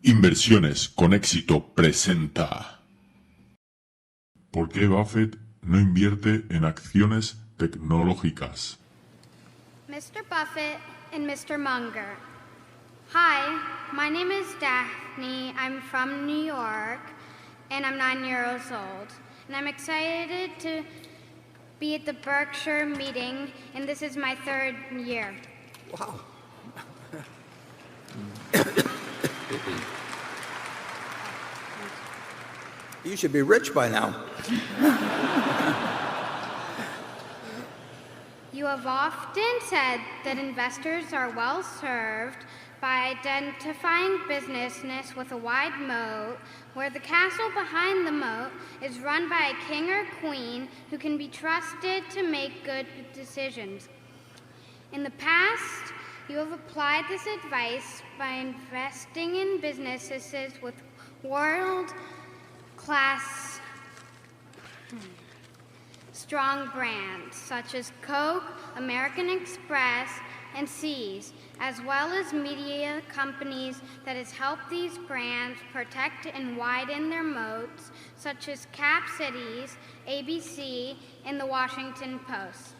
Inversiones con éxito presenta. ¿Por qué Buffett no invierte en acciones tecnológicas? Mr. Buffett and Mr. Munger. Hi, my name is Daphne. I'm from New York, and I'm 9 years old. And I'm excited to be at the Berkshire meeting, and this is my 3rd year. Wow. You should be rich by now. You have often said that investors are well served by identifying businesses with a wide moat, where the castle behind the moat is run by a king or queen who can be trusted to make good decisions. In the past, you have applied this advice by investing in businesses with world-class strong brands such as Coke, American Express, and Sears, as well as media companies that has helped these brands protect and widen their moats, such as Cap Cities, ABC, and the Washington Post.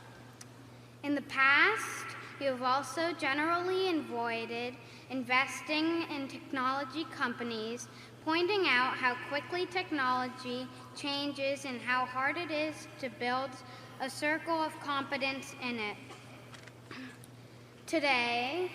In the past, you have also generally avoided investing in technology companies, pointing out how quickly technology changes and how hard it is to build a circle of competence in it. Today,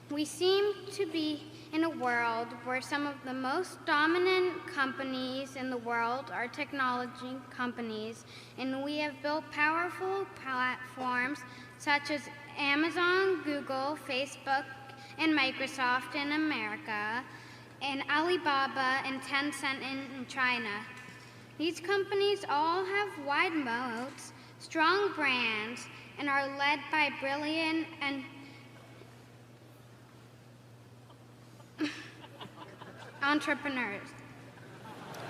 we seem to be in a world where some of the most dominant companies in the world are technology companies, and we have built powerful platforms such as Amazon, Google, Facebook, and Microsoft in America, and Alibaba and Tencent in China. These companies all have wide moats, strong brands, and are led by brilliant and entrepreneurs.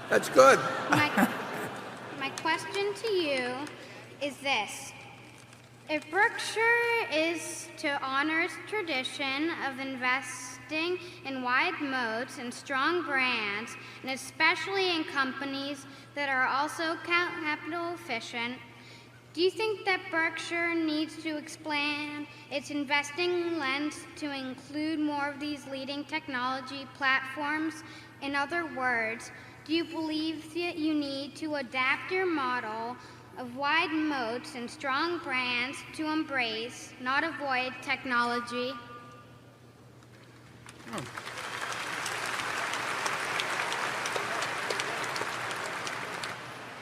That's good. My question to you is this. If Berkshire is to honor its tradition of investing in wide moats and strong brands, and especially in companies that are also capital efficient, do you think that Berkshire needs to expand its investing lens to include more of these leading technology platforms? In other words, do you believe that you need to adapt your model of wide moats and strong brands to embrace, not avoid, technology?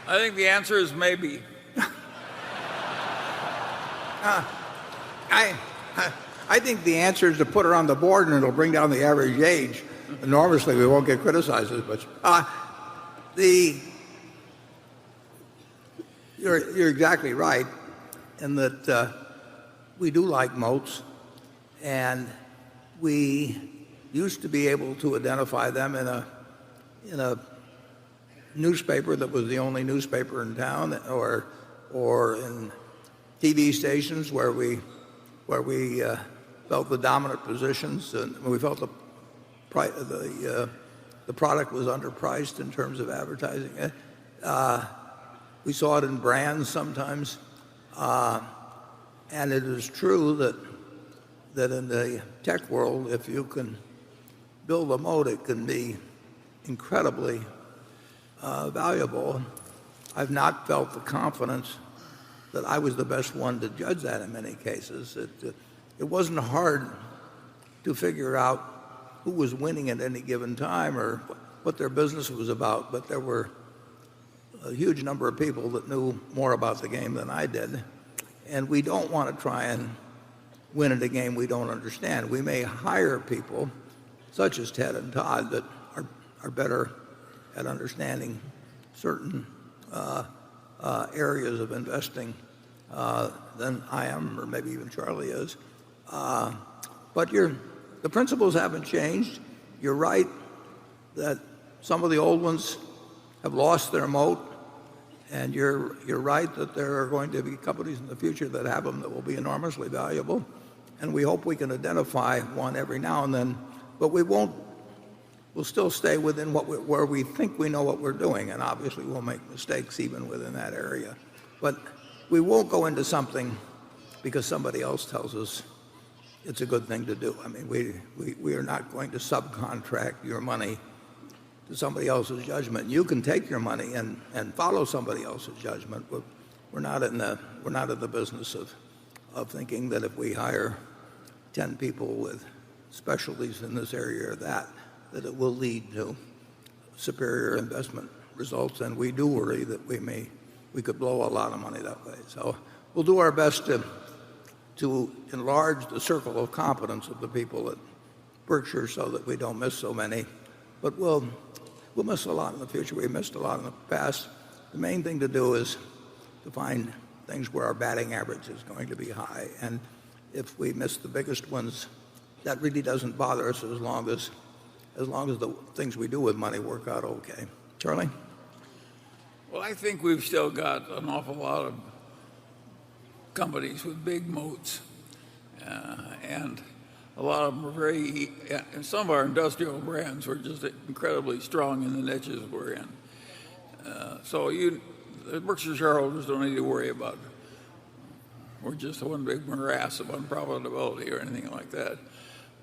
I think the answer is maybe. I think the answer is to put her on the board, and it'll bring down the average age enormously. We won't get criticized as much. You're exactly right in that we do like moats, and we used to be able to identify them in a newspaper that was the only newspaper in town, or in TV stations where we felt the dominant positions, and we felt the product was underpriced in terms of advertising. We saw it in brands sometimes, and it is true that in the tech world, if you can build a moat, it can be incredibly valuable. I've not felt the confidence that I was the best one to judge that in many cases. It wasn't hard to figure out who was winning at any given time or what their business was about, but there were a huge number of people that knew more about the game than I did, and we don't want to try and win at a game we don't understand. We may hire people, such as Ted and Todd, that are better at understanding certain areas of investing than I am, or maybe even Charlie is. But the principles haven't changed. You're right that some of the old ones have lost their moat, and you're right that there are going to be companies in the future that have them that will be enormously valuable, and we hope we can identify one every now and then, but we'll we'll still stay within where we think we know what we're doing, and obviously we'll make mistakes even within that area. But we won't go into something because somebody else tells us it's a good thing to do. I mean, we are not going to subcontract your money to somebody else's judgment. You can take your money and follow somebody else's judgment. We're not in the business of thinking that if we hire 10 people with specialties in this area or that it will lead to superior investment results. And we do worry that we could blow a lot of money that way. So we'll do our best to enlarge the circle of competence of the people at Berkshire so that we don't miss so many. But we'll miss a lot in the future. We missed a lot in the past. The main thing to do is to find things where our batting average is going to be high. And if we miss the biggest ones, that really doesn't bother us as long as the things we do with money work out okay. Charlie? Well, I think we've still got an awful lot of companies with big moats, and a lot of them are and some of our industrial brands were just incredibly strong in the niches we're in. So the Berkshire shareholders don't need to worry about we're just one big morass of unprofitability or anything like that.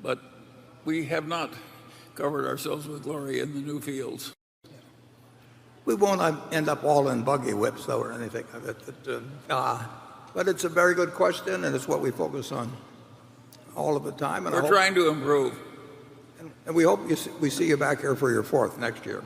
But we have not covered ourselves with glory in the new fields. We won't end up all in buggy whips, though, or anything of it. But it's a very good question, and it's what we focus on all of the time. And we're trying to improve. And we hope we see you back here for your fourth next year.